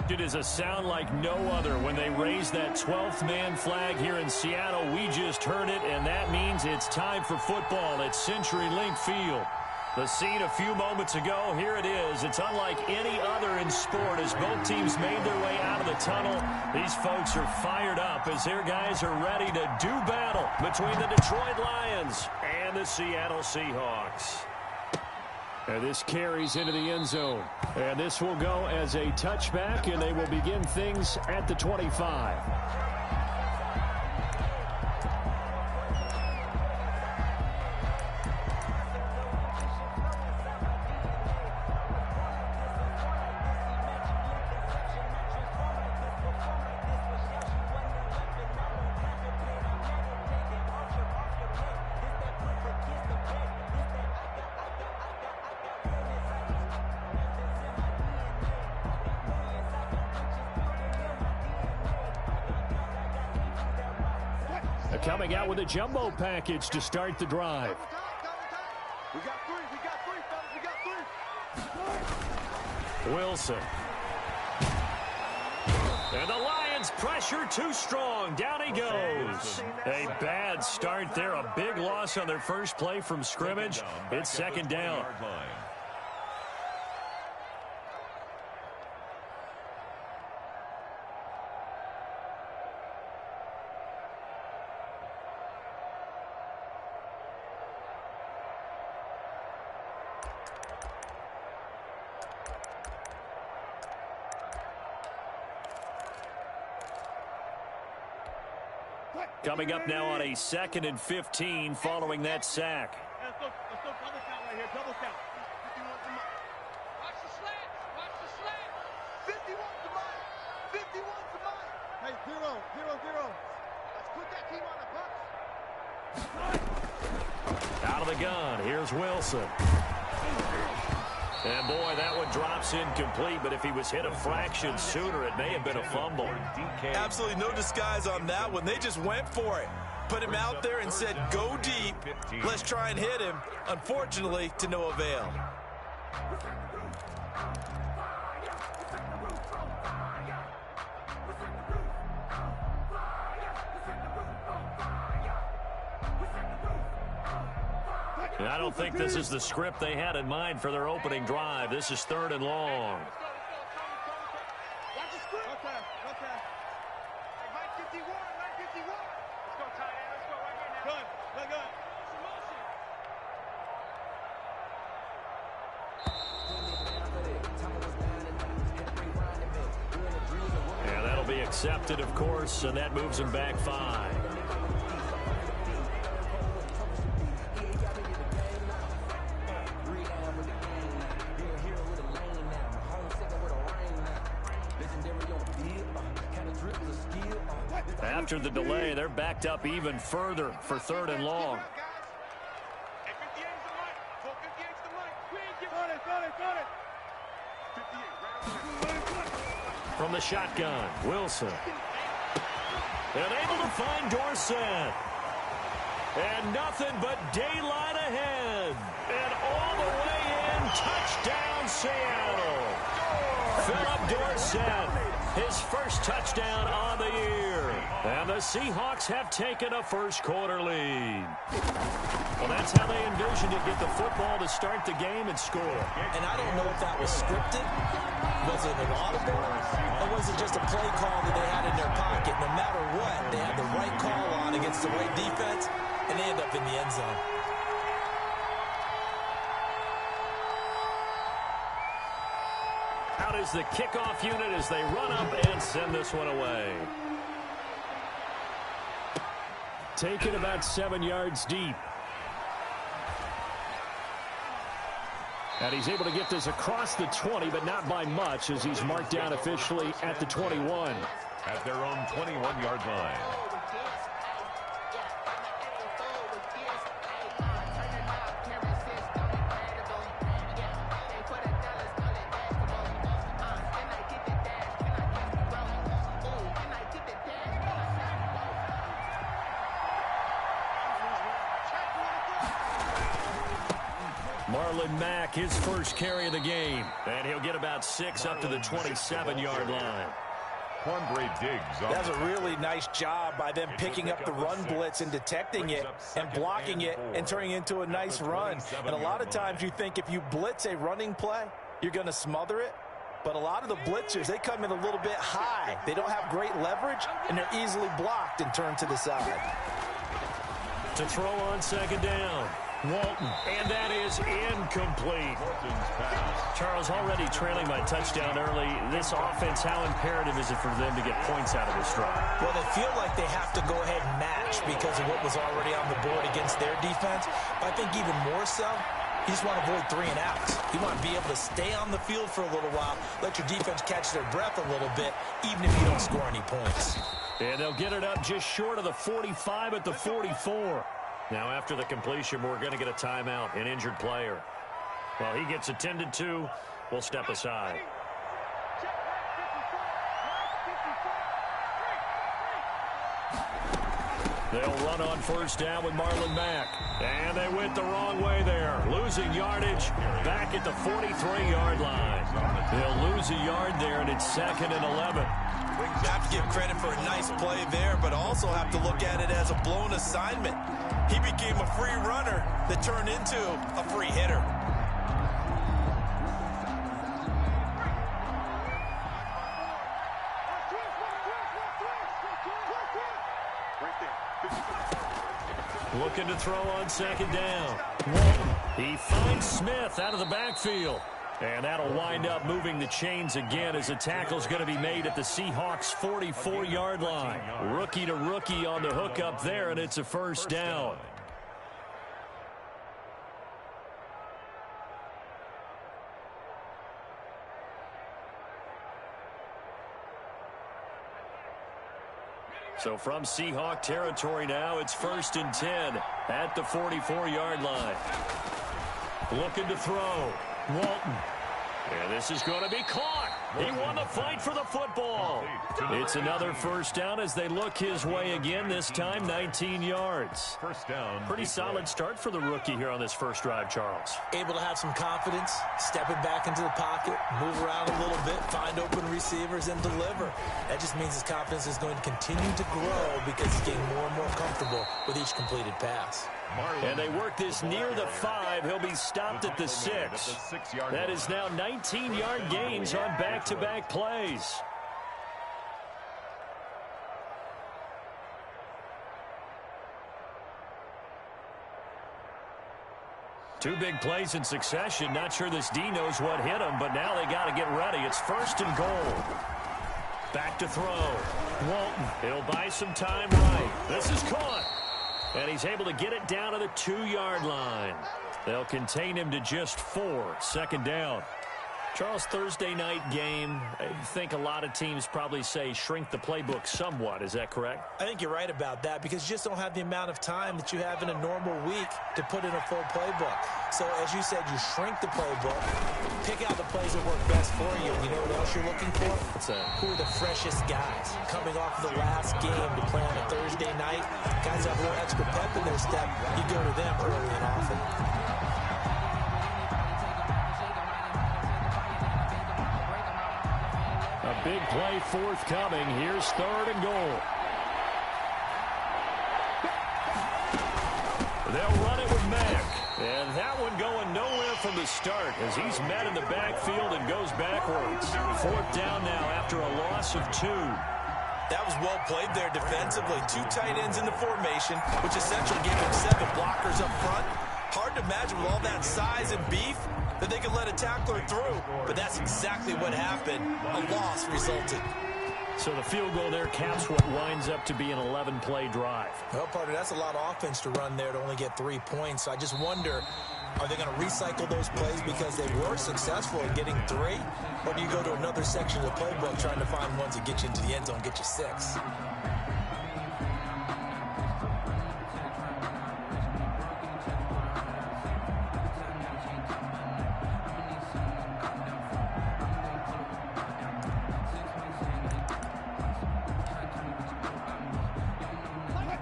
It is a sound like no other when they raise that 12th man flag here in Seattle. We just heard it, and that means it's time for football at CenturyLink Field. The scene a few moments ago, here it is. It's unlike any other in sport as both teams made their way out of the tunnel. These folks are fired up as their guys are ready to do battle between the Detroit Lions and the Seattle Seahawks. And this carries into the end zone. And this will go as a touchback, and they will begin things at the 25. Coming out with a jumbo package to start the drive. We got three, fellas, we got three. Wilson. And the Lions pressure too strong. Down he goes. A bad start there. A big loss on their first play from scrimmage. It's second down. Coming up now on a 2nd and 15 following that sack. Let's go double count right here, double count. 51 to Mike. Watch the slants, watch the slants. 51 to Mike, 51 to Mike. Hey, 0-0-0. Let's put that team on the bus. Out of the gun, here's Wilson. And boy, that one drops incomplete, but if he was hit a fraction sooner, it may have been a fumble. Absolutely no disguise on that one. They just went for it. Put him out there and said, go deep. Let's try and hit him. Unfortunately, to no avail. And I don't think this is the script they had in mind for their opening drive. This is 3rd and long. Watch the script. Okay. Hey, Mike 51, Mike 51. Let's go, tight end. Let's go right here now. Good. And that'll be accepted, of course, and that moves him back 5. After the delay, they're backed up even further for 3rd and long. From the shotgun, Wilson. And able to find Dorsett. And nothing but daylight ahead. And all the way in, touchdown Seattle. Philip Dorsett, his first touchdown on the year. And the Seahawks have taken a first-quarter lead. Well, that's how they envisioned it, get the football to start the game and score. And I don't know if that was scripted. Was it an audible? Or was it just a play call that they had in their pocket? No matter what, they had the right call on against the right defense, and they end up in the end zone. Out is the kickoff unit as they run up and send this one away. Taken about 7 yards deep. And he's able to get this across the 20, but not by much as he's marked down officially at the 21. At their own 21-yard line. Marlon Mack, his first carry of the game. And he'll get about 6 up to the 27-yard line. That's a really nice job by them picking up the run blitz and detecting it and blocking it and turning it into a nice run. And a lot of times you think if you blitz a running play, you're going to smother it. But a lot of the blitzers, they come in a little bit high. They don't have great leverage, and they're easily blocked and turned to the side. To throw on second down, Walton, and that is incomplete. Charles, already trailing by touchdown early. This offense, how imperative is it for them to get points out of this drive? Well, they feel like they have to go ahead and match because of what was already on the board against their defense. But I think even more so, you just want to avoid 3 and outs. You want to be able to stay on the field for a little while, let your defense catch their breath a little bit, even if you don't score any points. And they'll get it up just short of the 45 at the 44. Now, after the completion, we're going to get a timeout, an injured player. Well, he gets attended to. We'll step aside. They'll run on first down with Marlon Mack. And they went the wrong way there. Losing yardage back at the 43-yard line. They'll lose a yard there, and it's 2nd and 11. You have to give credit for a nice play there, but also have to look at it as a blown assignment. He became a free runner that turned into a free hitter. Looking to throw on second down. Walton. He finds Smith out of the backfield. And that'll wind up moving the chains again as a tackle's going to be made at the Seahawks 44-yard line. Rookie to rookie on the hook up there, and it's a first down. So from Seahawk territory now, it's 1st and 10 at the 44-yard line. Looking to throw. Walton. And this is going to be caught. He won the fight for the football. It's another first down as they look his way again, this time 19 yards. First down. Pretty solid start for the rookie here on this first drive, Charles. Able to have some confidence, stepping back into the pocket, move around a little bit, find open receivers, and deliver. That just means his confidence is going to continue to grow because he's getting more and more comfortable with each completed pass. And they work this near the 5. He'll be stopped at the 6. That is now 19-yard gains on back-to-back plays. Two big plays in succession. Not sure this D knows what hit him, but now they got to get ready. It's 1st and goal. Back to throw. Walton. He'll buy some time right. This is caught. And he's able to get it down to the 2-yard line. They'll contain him to just 4. Second down. Charles, Thursday night game, I think a lot of teams probably say shrink the playbook somewhat. Is that correct? I think you're right about that because you just don't have the amount of time that you have in a normal week to put in a full playbook. So, as you said, you shrink the playbook, pick out the plays that work best for you. And you know what else you're looking for? What's that? Who are the freshest guys coming off of the last game to play on a Thursday night? Guys have a little extra pep in their step. You go to them early and often. A big play forthcoming. Here's 3rd and goal. They'll run it with Mack. And that one going nowhere from the start as he's met in the backfield and goes backwards. 4th down now after a loss of 2. That was well played there defensively. 2 tight ends in the formation, which essentially gave him 7 blockers up front. Hard to imagine with all that size and beef that they could let a tackler through, but that's exactly what happened. A loss resulted. So the field goal there caps what winds up to be an 11-play drive. Well, partner, that's a lot of offense to run there to only get 3 points. So I just wonder, are they going to recycle those plays because they were successful in getting 3? Or do you go to another section of the playbook trying to find ones that get you into the end zone, get you 6?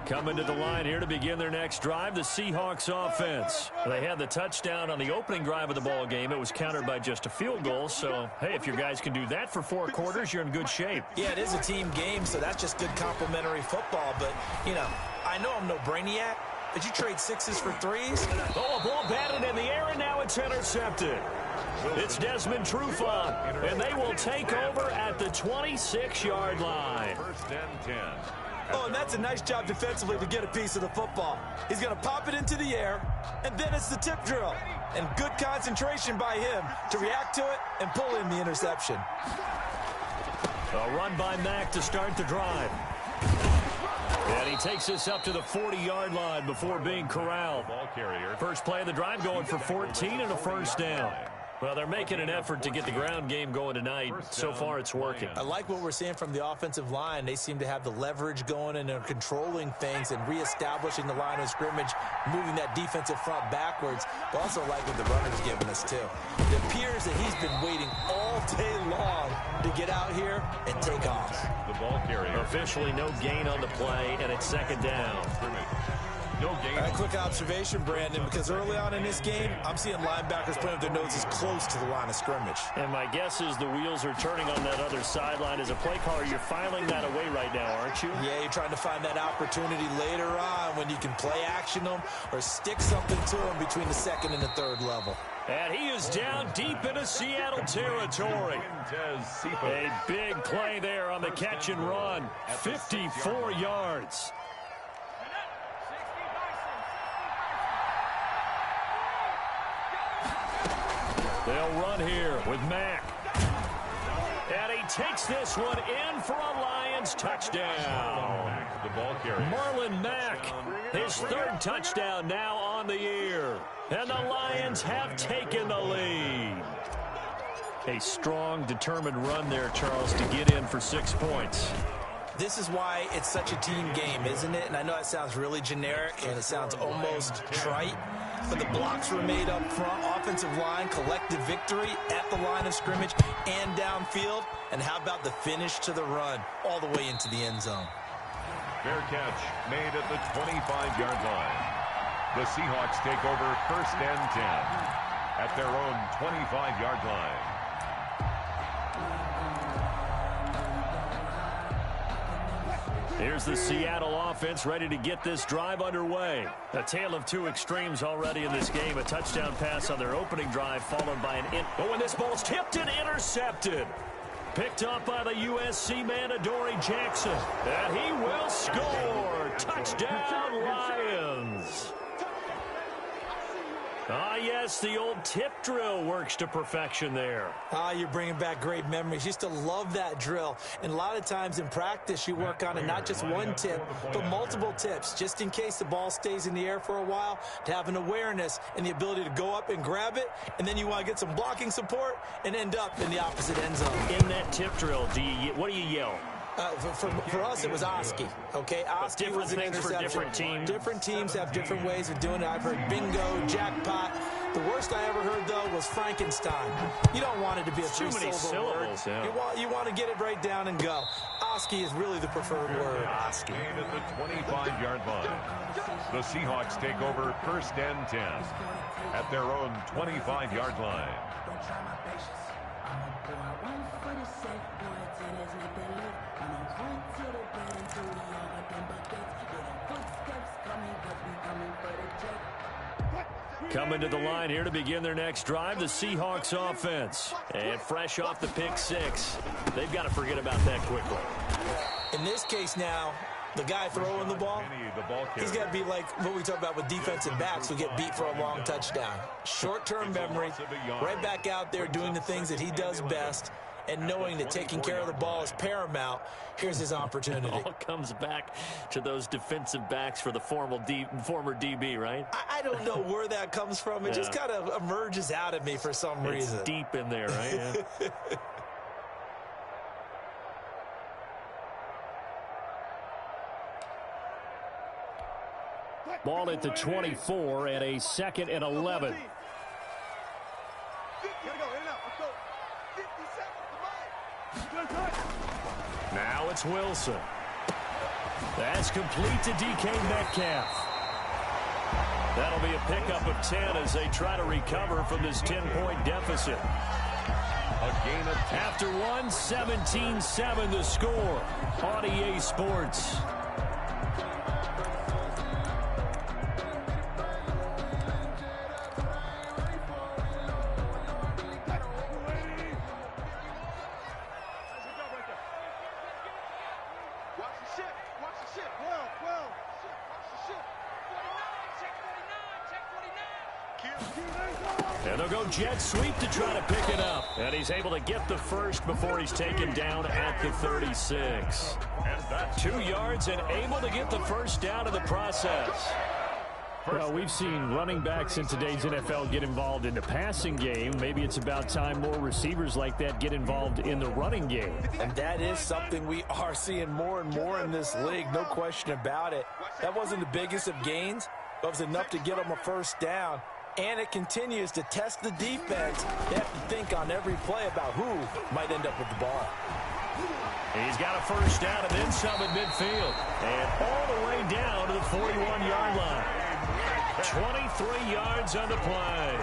Coming to the line here to begin their next drive, the Seahawks offense. They had the touchdown on the opening drive of the ball game. It was countered by just a field goal. So, hey, if your guys can do that for 4 quarters, you're in good shape. Yeah, it is a team game, so that's just good complementary football. But, you know, I know I'm no brainiac. Did you trade 6s for 3s? Oh, a ball batted in the air, and now it's intercepted. It's Desmond Trufant, and they will take over at the 26-yard line. First and 10. Oh, and that's a nice job defensively to get a piece of the football. He's going to pop it into the air, and then it's the tip drill. And good concentration by him to react to it and pull in the interception. A run by Mack to start the drive. And he takes us up to the 40-yard line before being corralled. Ball carrier. First play of the drive going for 14 and a first down. Well, they're making an effort to get the ground game going tonight. So far, it's working. I like what we're seeing from the offensive line. They seem to have the leverage going, and they're controlling things and reestablishing the line of scrimmage, moving that defensive front backwards. But also like what the runner's giving us, too. It appears that he's been waiting all day long to get out here and take off. The ball carrier. Officially no gain on the play, and it's second down. No gain. A quick observation, Brandon, because early on in this game, I'm seeing linebackers playing with their noses close to the line of scrimmage. And my guess is the wheels are turning on that other sideline. As a play caller, you're filing that away right now, aren't you? Yeah, you're trying to find that opportunity later on when you can play action them or stick something to them between the second and the third level. And he is down deep into Seattle territory. A big play there on the catch and run. 54 yards. They'll run here with Mack. And he takes this one in for a Lions touchdown. The ball carrier. Marlon Mack, his 3rd touchdown now on the year. And the Lions have taken the lead. A strong, determined run there, Charles, to get in for 6 points. This is why it's such a team game, isn't it? And I know it sounds really generic and it sounds almost trite, but the blocks were made up front, offensive line, collective victory at the line of scrimmage and downfield. And how about the finish to the run all the way into the end zone? Fair catch made at the 25-yard line. The Seahawks take over first and 10 at their own 25-yard line. Here's the Seattle offense ready to get this drive underway. A tale of 2 extremes already in this game. A touchdown pass on their opening drive followed by an Oh, and this ball's tipped and intercepted. Picked up by the USC man, Adoree Jackson. And he will score. Touchdown, Lions. Ah, yes, the old tip drill works to perfection there. Ah, you're bringing back great memories. Used to love that drill. And a lot of times in practice, you work on it, not just one tip, but multiple tips, just in case the ball stays in the air for a while, to have an awareness and the ability to go up and grab it, and then you want to get some blocking support and end up in the opposite end zone. In that tip drill, what do you yell? For us, it was Oski. Okay, Oski was an interception. For different teams. Different teams have different ways of doing it. I've heard bingo, jackpot. The worst I ever heard, though, was Frankenstein. You don't want it to be a 3-syllable word. Yeah. You want to get it right down and go. Oski is really the preferred word. Oski. At the 25-yard line. The Seahawks take over first and 10 at their own 25-yard line. Coming to the line here to begin their next drive, the Seahawks offense. And fresh off the pick 6, they've got to forget about that quickly. In this case now, the guy throwing the ball, he's got to be like what we talk about with defensive backs who get beat for a long touchdown. Short-term memory, right back out there doing the things that he does best, and knowing that taking care of the ball is paramount. Here's his opportunity. It all comes back to those defensive backs for the former DB, right? I don't know where that comes from. It just kind of emerges out of me for some reason. It's deep in there, right? Yeah. Ball at the 24 and a 2nd and 11. Now it's Wilson. That's complete to DK Metcalf. That'll be a pickup of 10 as they try to recover from this 10-point deficit. A gain of 10. After one, 17-7 the score on EA Sports. And they'll go jet sweep to try to pick it up. And he's able to get the first before he's taken down at the 36. 2 yards and able to get the first down in the process. Well, we've seen running backs in today's NFL get involved in the passing game. Maybe it's about time more receivers like that get involved in the running game. And that is something we are seeing more and more in this league, no question about it. That wasn't the biggest of gains, but it was enough to get them a first down. And it continues to test the defense. They have to think on every play about who might end up with the ball. He's got a first down and then some at midfield. And all the way down to the 41-yard line. 23 yards on the play.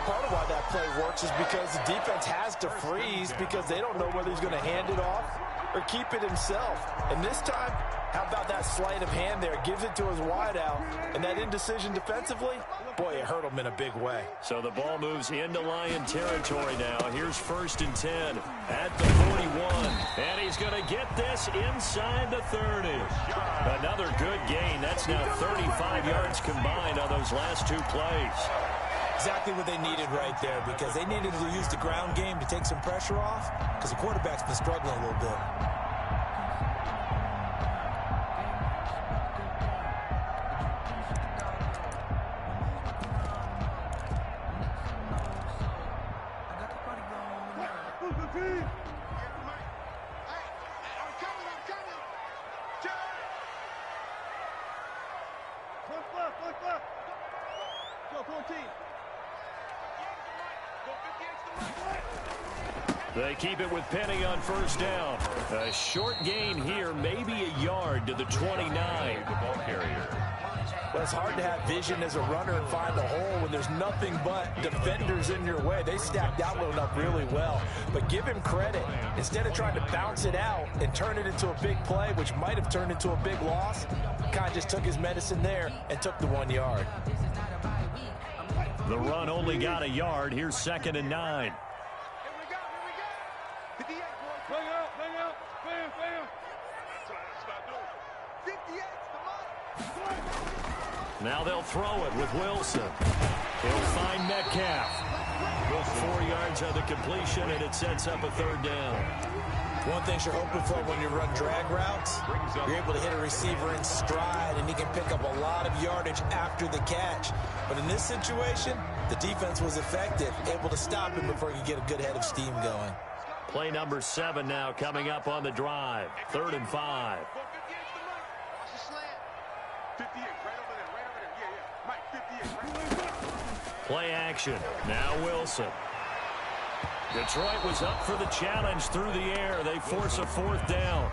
Part of why that play works is because the defense has to freeze because they don't know whether he's going to hand it off or keep it himself. And this time, how about that sleight of hand there? Gives it to his wideout. And that indecision defensively, boy, it hurt him in a big way. So the ball moves into Lion territory now. Here's 1st and 10 at the 41. And he's going to get this inside the 30. Another good gain. That's now 35 yards combined on those last 2 plays. Exactly what they needed right there because they needed to use the ground game to take some pressure off because the quarterback's been struggling a little bit. They keep it with Penny on first down. A short gain here, maybe a yard to the 29. The ball carrier. Well, it's hard to have vision as a runner and find a hole when there's nothing but defenders in your way. They stacked that one up really well. But give him credit. Instead of trying to bounce it out and turn it into a big play, which might have turned into a big loss, kind of just took his medicine there and took the 1 yard. The run only got a yard. Here's 2nd and 9. Now they'll throw it with Wilson. He'll find Metcalf. 4 yards on the completion, and it sets up a 3rd down. One thing you're hoping for when you run drag routes, you're able to hit a receiver in stride, and he can pick up a lot of yardage after the catch. But in this situation, the defense was effective, able to stop him before he could get a good head of steam going. Play number 7 now coming up on the drive. 3rd and 5. Play action. Now Wilson. Detroit was up for the challenge through the air. They force a 4th down.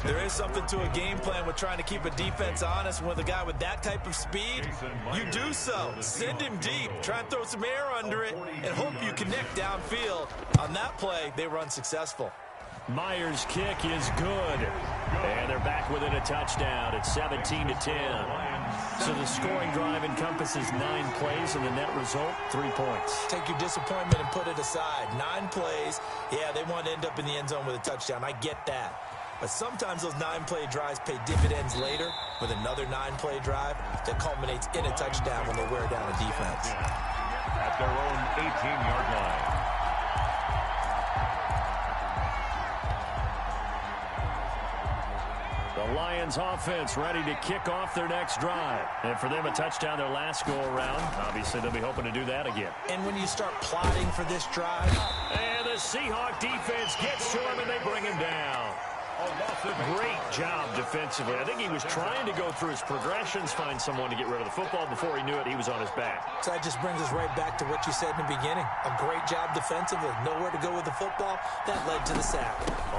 There is something to a game plan with trying to keep a defense honest. With a guy with that type of speed, you do so. Send him deep. Try and throw some air under it and hope you connect downfield. On that play, they run successful. Myers' kick is good. And they're back within a touchdown. It's 17-10. So the scoring drive encompasses 9 plays, and the net result, 3 points. Take your disappointment and put it aside. 9 plays. Yeah, they want to end up in the end zone with a touchdown. I get that. But sometimes those 9-play drives pay dividends later with another 9-play drive that culminates in a touchdown when they wear down a defense. At their own 18-yard line. The Lions offense ready to kick off their next drive. And for them, a touchdown their last go-around. Obviously, they'll be hoping to do that again. And when you start plotting for this drive. And the Seahawks defense gets to him, and they bring him down. Great job defensively. I think he was trying to go through his progressions, find someone to get rid of the football. Before he knew it, he was on his back. So that just brings us right back to what you said in the beginning. A great job defensively. Nowhere to go with the football. That led to the sack.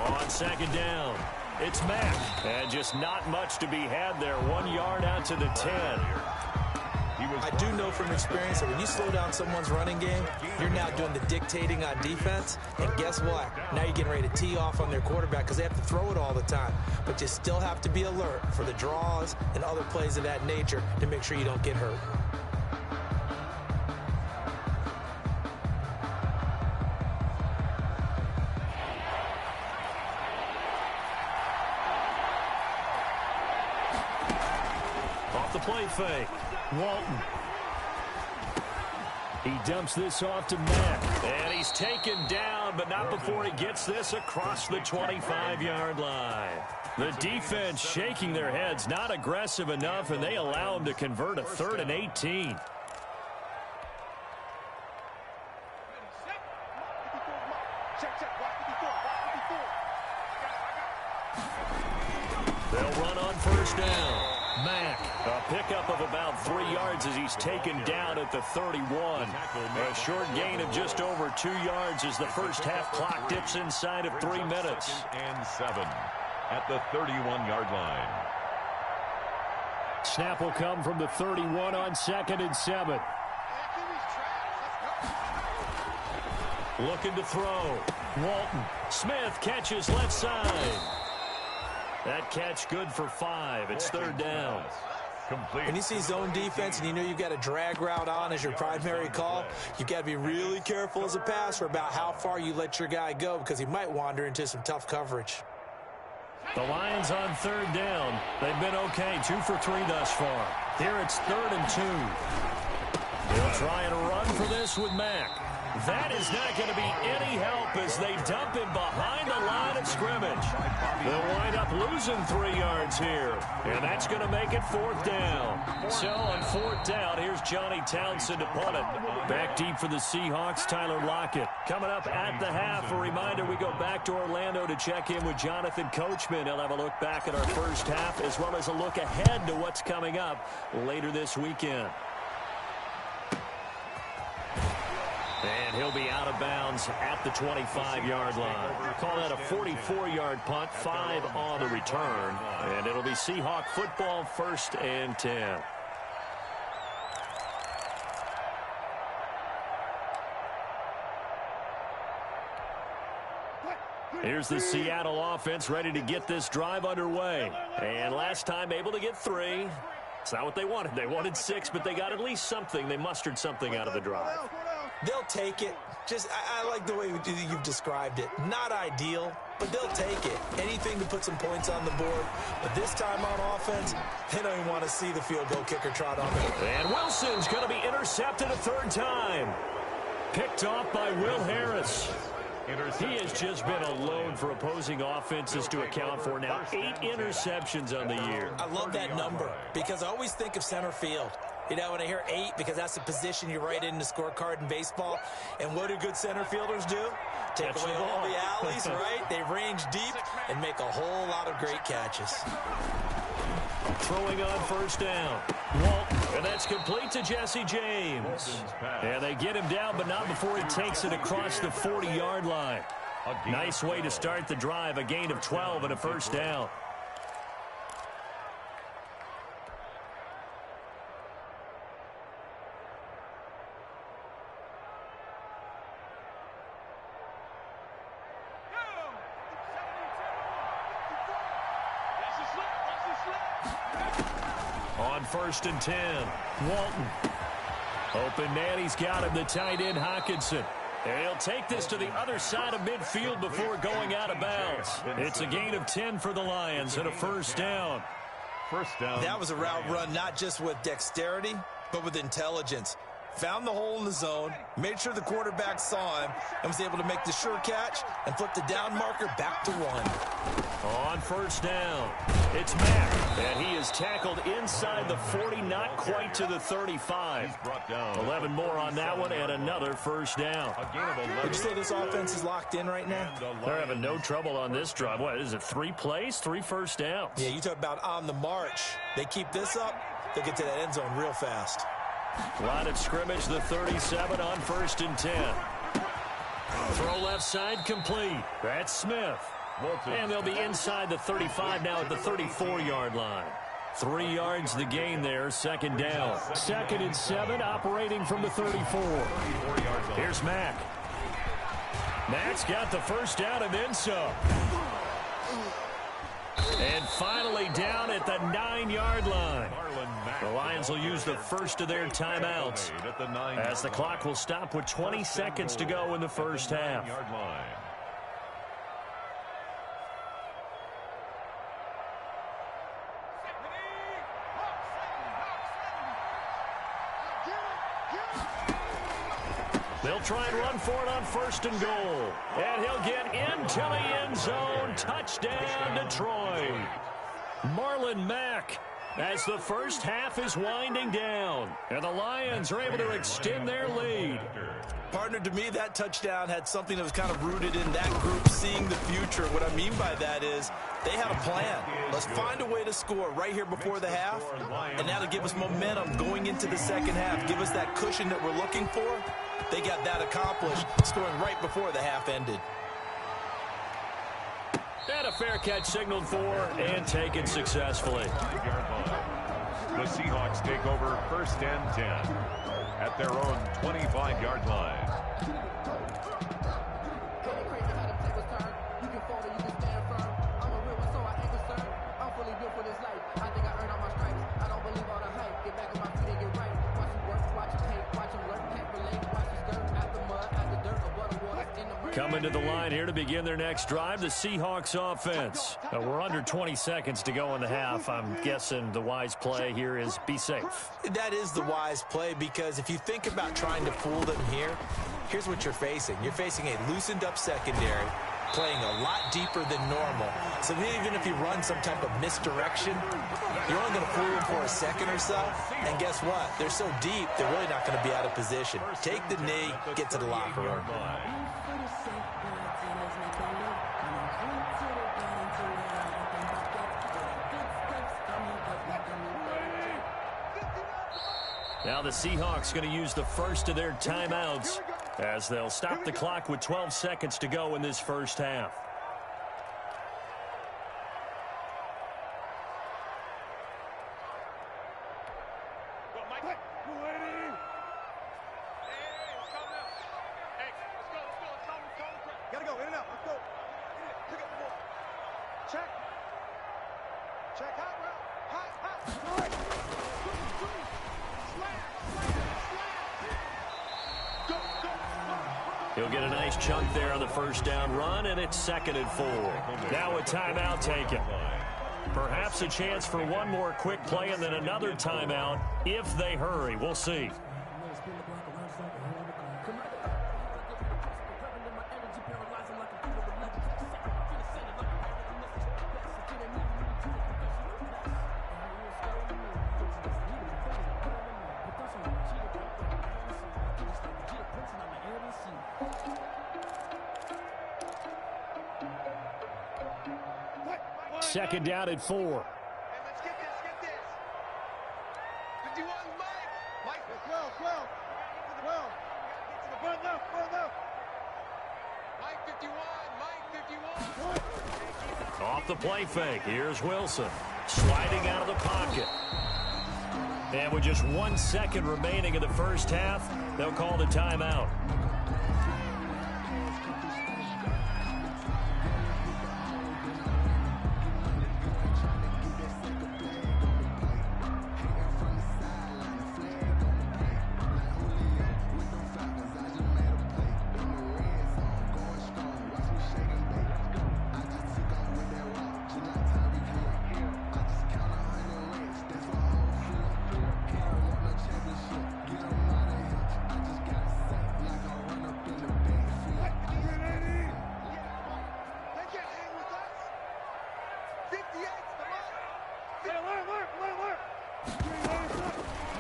On 2nd down. It's Mack. And just not much to be had there. 1 yard out to the 10. I do know from experience that when you slow down someone's running game, you're now doing the dictating on defense. And guess what? Now you're getting ready to tee off on their quarterback because they have to throw it all the time. But you still have to be alert for the draws and other plays of that nature to make sure you don't get hurt. Off the play fake. Walton. He dumps this off to Mack. And he's taken down, but not before he gets this across the 25-yard line. The defense shaking their heads, not aggressive enough, and they allow him to convert a 3rd and 18. They'll run on first down. Mack, a pickup of about 3 yards as he's taken down at the 31. A short gain of just over 2 yards as the first half clock dips inside of 3 minutes. 2nd and 7 at the 31-yard line. Snap will come from the 31 on 2nd and 7. Looking to throw. Walton. Smith catches left side. That catch good for 5. It's 3rd down. Complete. When you see zone defense and you know you've got a drag route on as your primary call, you've got to be really careful as a passer about how far you let your guy go because he might wander into some tough coverage. The Lions on 3rd down. They've been okay, 2 for 3 thus far. Here it's 3rd and 2. They'll try and run for this with Mack. That is not going to be any help as they dump him behind the line of scrimmage. They'll wind up losing 3 yards here, and that's going to make it 4th down. So on 4th down, here's Johnny Townsend to punt it. Back deep for the Seahawks, Tyler Lockett. Coming up at the half, a reminder we go back to Orlando to check in with Jonathan Coachman. He'll have a look back at our first half as well as a look ahead to what's coming up later this weekend. And he'll be out of bounds at the 25-yard line. Call that a 44-yard punt, 5 on the return. And it'll be Seahawk football, 1st and 10. Here's the Seattle offense ready to get this drive underway. And last time able to get 3. It's not what they wanted. They wanted 6, but they got at least something. They mustered something out of the drive. They'll take it. I like the way you've described it. Not ideal, but they'll take it. Anything to put some points on the board. But this time on offense, they don't even want to see the field goal kicker trot on them. And Wilson's going to be intercepted a 3rd time. Picked off by Will Harris. He has just been alone for opposing offenses to account for now 8 interceptions on the year. I love that number because I always think of center field. You know, when I hear 8, because that's the position you write in the scorecard in baseball. And what do good center fielders do? Take away all the alleys, right? They range deep and make a whole lot of great catches. Throwing on first down. Walton, and that's complete to Jesse James. And they get him down, but not before he takes it across the 40-yard line. Nice way to start the drive, a gain of 12 and a first down. On 1st and 10, Walton. Open man, he's got him, the tight end Hockenson. And he'll take this to the other side of midfield before going out of bounds. It's a gain of 10 for the Lions and a first down. That was a route run not just with dexterity, but with intelligence. Found the hole in the zone, made sure the quarterback saw him, and was able to make the sure catch and flip the down marker back to 1. On first down, it's Mack, and he is tackled inside the 40, not quite to the 35. 11 more on that one, and another first down. Would you say this offense is locked in right now? They're having no trouble on this drive. What, is it 3 plays, 3 first downs? Yeah, you talk about on the march. They keep this up, they'll get to that end zone real fast. Line of scrimmage, the 37 on 1st and 10. Throw left side complete. That's Smith. And they'll be inside the 35 now at the 34-yard line. 3 yards the gain there, second down. 2nd and 7, operating from the 34. Here's Mack. Mack's got the first down and then some. And finally down at the 9-yard line. The Lions will use the first of their timeouts as the clock will stop with 20 seconds to go in the first half. They'll try and run for it on 1st and goal. And he'll get into the end zone. Touchdown, Detroit. Marlon Mack, as the first half is winding down. And the Lions are able to extend their lead. Partner, to me, that touchdown had something that was kind of rooted in that group seeing the future. What I mean by that is they had a plan. Let's find a way to score right here before the half, and that'll give us momentum going into the second half. Give us that cushion that we're looking for. They got that accomplished, scoring right before the half ended. And a fair catch signaled for and taken successfully. The Seahawks take over 1st and 10 at their own 25-yard line. Coming to the line here to begin their next drive, the Seahawks offense. We're under 20 seconds to go in the half. I'm guessing the wise play here is be safe. That is the wise play, because if you think about trying to fool them here, here's what you're facing. You're facing a loosened up secondary, playing a lot deeper than normal. So even if you run some type of misdirection, you're only going to fool them for a second or so. And guess what? They're so deep, they're really not going to be out of position. Take the knee, get to the locker room. Now the Seahawks going to use the first of their timeouts as they'll stop the clock with 12 seconds to go in this first half. Gotta go, in and out, let's go. Pick up the ball. Check. Check, hot route. Hot. He'll get a nice chunk there on the first down run, and it's 2nd and 4. Now a timeout taken. Perhaps a chance for one more quick play and then another timeout if they hurry. We'll see. Second down at 4. Hey, let's get this. 51, Mike. 12. 12. Left. Mike 51. Off the play fake, here's Wilson. Sliding out of the pocket. And with just 1 second remaining in the first half, they'll call the timeout.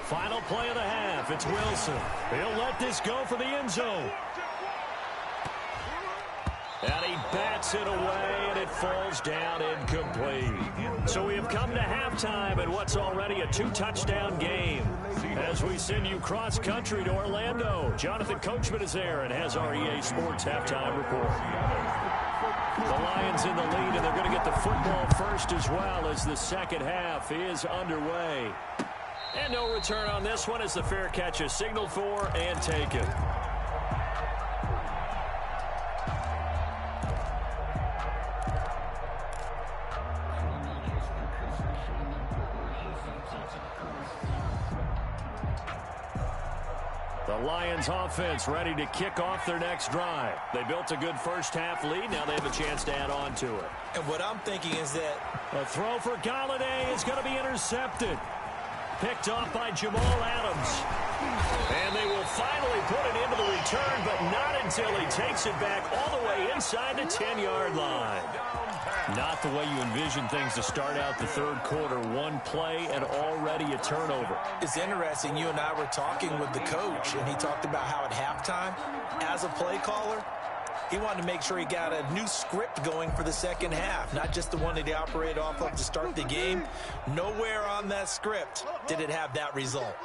Final play of the half. It's Wilson. He'll let this go for the end zone. And he bats it away, and it falls down incomplete. So we have come to halftime in what's already a 2-touchdown game. As we send you cross-country to Orlando, Jonathan Coachman is there and has our EA Sports halftime report. The Lions in the lead, and they're going to get the football first as well as the second half is underway. And no return on this one as the fair catch is signaled for and taken. The Lions offense ready to kick off their next drive. They built a good first half lead. Now they have a chance to add on to it. And what I'm thinking is that a throw for Galladay is going to be intercepted. Picked off by Jamal Adams. And they will finally put it into the return, but not until he takes it back all the way inside the 10-yard line. Not the way you envision things to start out the third quarter. One play and already a turnover. It's interesting. You and I were talking with the coach, and he talked about how at halftime, as a play caller, he wanted to make sure he got a new script going for the second half, not just the one that he operated off of to start the game. Nowhere on that script did it have that result.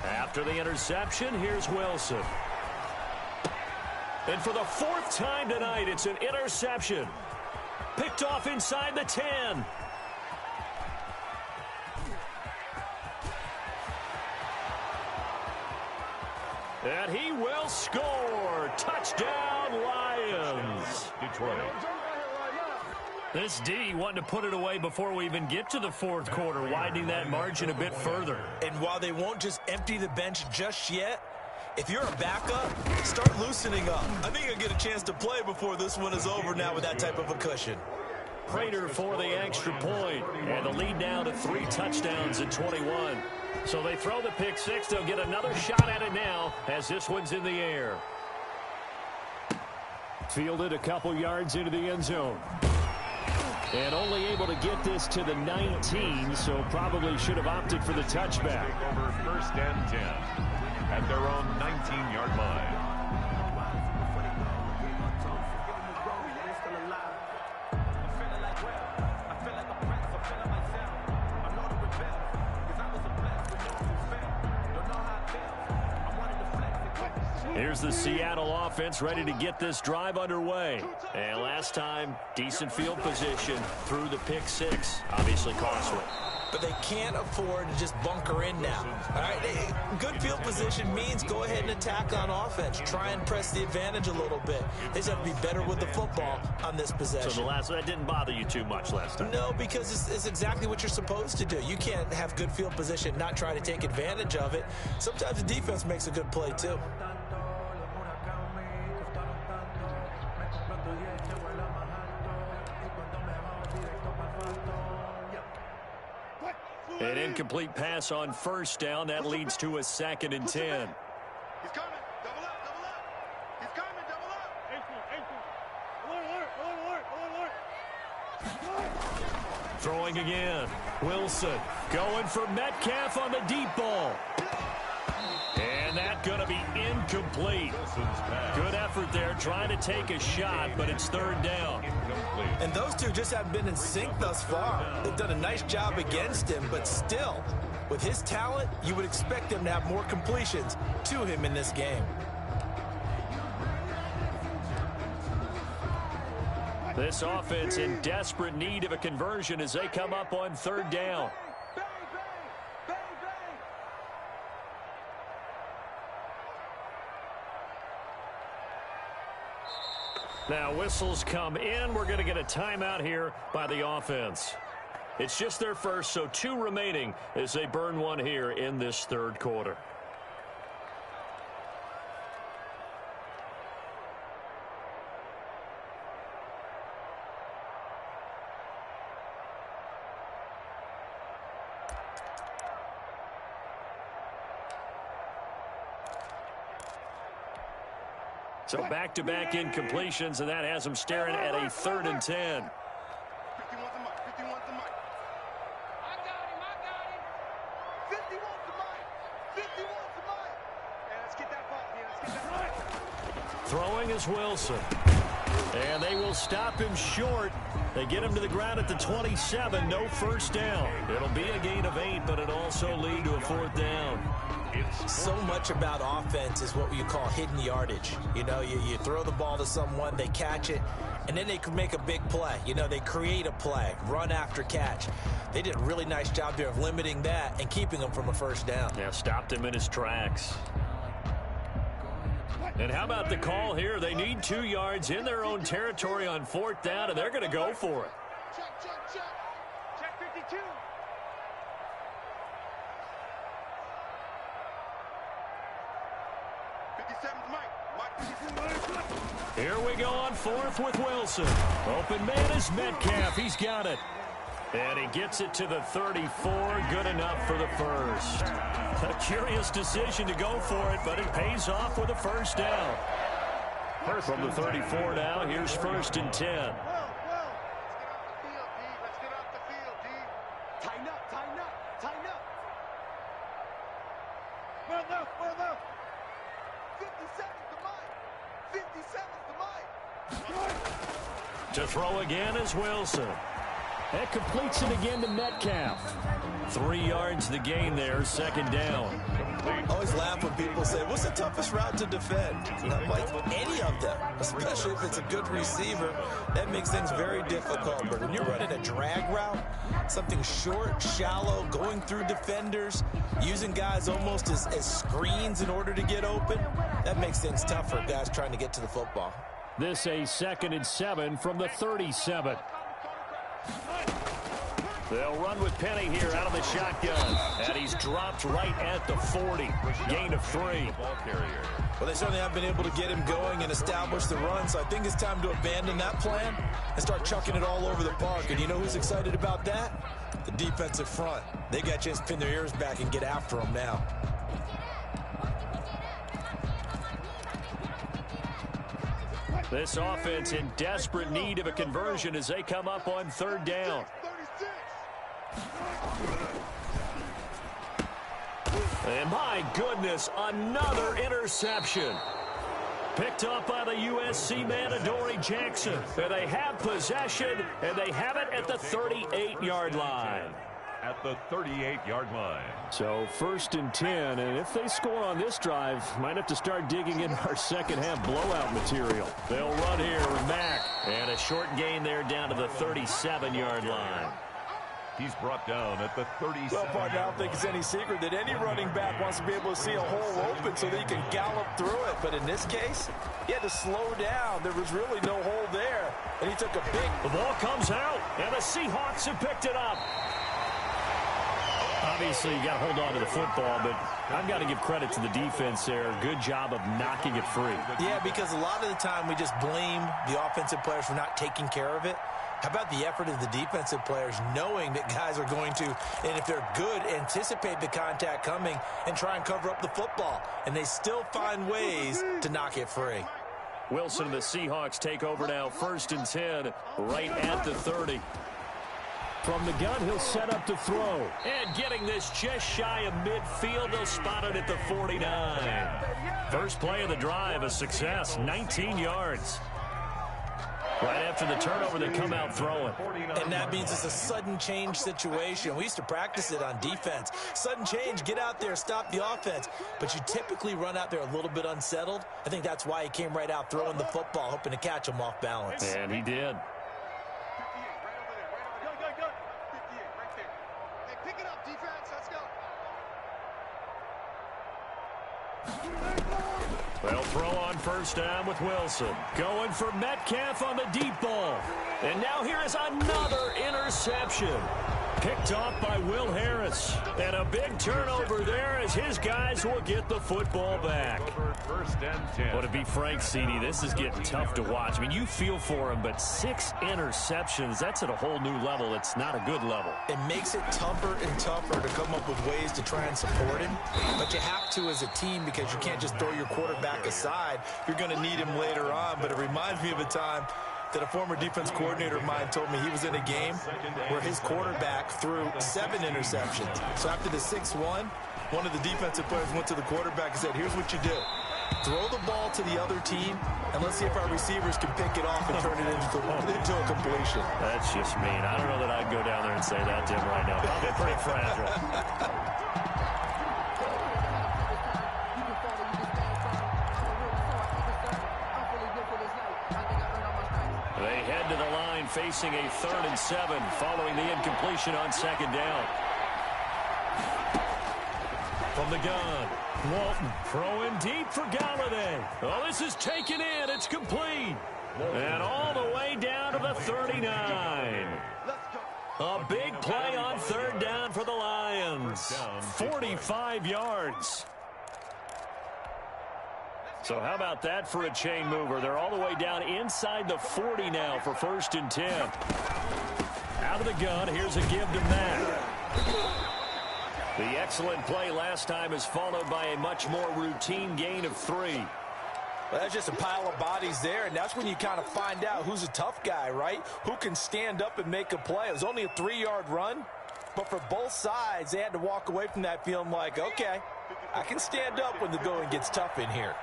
After the interception, here's Wilson. And for the fourth time tonight, it's an interception. Picked off inside the 10. And he will score. Touchdown, Lions. Detroit. This D wanting to put it away before we even get to the fourth quarter, widening that margin a bit further. And while they won't just empty the bench just yet, if you're a backup, start loosening up. I think you'll get a chance to play before this one is over now with that type of a cushion. Prater for the extra point. And the lead now to 3 touchdowns in 21. So they throw the pick six. They'll get another shot at it now as this one's in the air. Fielded a couple yards into the end zone. And only able to get this to the 19, so probably should have opted for the touchback. Over first and 10 at their own 19-yard line. Here's the Seattle offense ready to get this drive underway. And last time, decent field position through the pick six. Obviously costly. But they can't afford to just bunker in now. All right, good field position means go ahead and attack on offense. Try and press the advantage a little bit. They just have to be better with the football on this possession. So that didn't bother you too much last time? No, because it's exactly what you're supposed to do. You can't have good field position, not try to take advantage of it. Sometimes the defense makes a good play too. An incomplete pass on first down. That leads to a 2nd and 10. He's coming. Double up, double up. He's coming, double up. Alert. Throwing again. Wilson going for Metcalf on the deep ball. And that's going to be incomplete. Good effort there trying to take a shot, but it's 3rd down. And those two just haven't been in sync thus far. They've done a nice job against him, but still, with his talent, you would expect them to have more completions to him in this game. This offense in desperate need of a conversion as they come up on 3rd down. Now whistles come in. We're going to get a timeout here by the offense. It's just their first, so 2 remaining as they burn one here in this 3rd quarter. So back-to-back incompletions, and that has them staring at a 3rd and 10. 51 to Mike. 51 to Mike. I got him. 51 to Mike. 51 to Mike. Hey, let's get that ball. Yeah, let's get that ball. Throwing is Wilson. And they will stop him short. They get him to the ground at the 27. No first down. It'll be a gain of 8, but it'll also lead to a 4th down. It's So much about offense is what you call hidden yardage. You know, you throw the ball to someone, they catch it, and then they can make a big play. You know, they create a play, run after catch. They did a really nice job there of limiting that and keeping him from a first down. Yeah, stopped him in his tracks. And how about the call here? They need 2 yards in their own territory on 4th down, and they're going to go for it. Check, check, check. Check 52. Here we go on 4th with Wilson. Open man is Metcalf. He's got it. And he gets it to the 34. Good enough for the first. A curious decision to go for it, but it pays off with a first down. From the 34 now, here's 1st and 10. Let's get off the field, D. Tighten up, tighten up, tighten up. Well enough. 57's the mic. 57's the mic. To throw again is Wilson. That completes it again to Metcalf. 3 yards the gain there, 2nd down. I always laugh when people say, what's the toughest route to defend? Not like any of them, especially if it's a good receiver. That makes things very difficult. But when you're running a drag route, something short, shallow, going through defenders, using guys almost as screens in order to get open, that makes things tough for guys trying to get to the football. This a 2nd and 7 from the 37. They'll run with Penny here out of the shotgun. And he's dropped right at the 40. Gain of 3. Well, they certainly have been able to get him going and establish the run, so I think it's time to abandon that plan and start chucking it all over the park. And you know who's excited about that? The defensive front. They got a chance to pin their ears back and get after him now. This offense in desperate need of a conversion as they come up on 3rd down. And my goodness, another interception. Picked up by the USC man, Adoree Jackson. And they have possession, and they have it at the 38-yard line. At the 38-yard line. So 1st and 10, and if they score on this drive, might have to start digging in our second-half blowout material. They'll run here with Mack. And a short gain there down to the 37-yard line. He's brought down at the 37. Well, partner, I don't think it's any secret that any running back wants to be able to see a hole open so that he can gallop through it. But in this case, he had to slow down. There was really no hole there. And he took a big... The ball comes out, and the Seahawks have picked it up. Obviously, you got to hold on to the football, but I've got to give credit to the defense there. Good job of knocking it free. Yeah, because a lot of the time we just blame the offensive players for not taking care of it. How about the effort of the defensive players knowing that guys are going to, and if they're good, anticipate the contact coming and try and cover up the football. And they still find ways to knock it free. Wilson and the Seahawks take over now, 1st and 10, right at the 30. From the gun, he'll set up to throw. And getting this just shy of midfield, they'll spot it at the 49. First play of the drive, a success, 19 yards. Right after the turnover, they come out throwing. And that means it's a sudden change situation. We used to practice it on defense. Sudden change, get out there, stop the offense. But you typically run out there a little bit unsettled. I think that's why he came right out throwing the football, hoping to catch him off balance. And he did. 58, right over there. Go. 58, right there. Hey, pick it up, defense. Let's go. They'll throw on 1st down with Wilson. Going for Metcalf on the deep ball. And now here is another interception. Picked off by Will Harris. And a big turnover there as his guys will get the football back. 1st and 10. Well, to be frank, CD, this is getting tough to watch. I mean, you feel for him, but 6 interceptions, that's at a whole new level. It's not a good level. It makes it tougher and tougher to come up with ways to try and support him. But you have to as a team because you can't just throw your quarterback aside. You're going to need him later on. But it reminds me of a time that a former defense coordinator of mine told me he was in a game where his quarterback threw 7 interceptions. So after the 6-1, one of the defensive players went to the quarterback and said, here's what you do. Throw the ball to the other team, and let's see if our receivers can pick it off and turn it into a completion. That's just mean. I don't know that I'd go down there and say that to him right now. Probably pretty fragile. facing a 3rd and 7 following the incompletion on 2nd down. From the gun, Walton throwing deep for Galladay. Oh, this is taken in. It's complete. And all the way down to the 39. A big play on 3rd down for the Lions. 45 yards. So how about that for a chain mover? They're all the way down inside the 40 now for 1st and 10. Out of the gun, here's a give to Mack. The excellent play last time is followed by a much more routine gain of 3. Well, that's just a pile of bodies there, and that's when you kind of find out who's a tough guy, right? Who can stand up and make a play. It was only a 3-yard run, but for both sides, they had to walk away from that feeling like, okay, I can stand up when the going gets tough in here.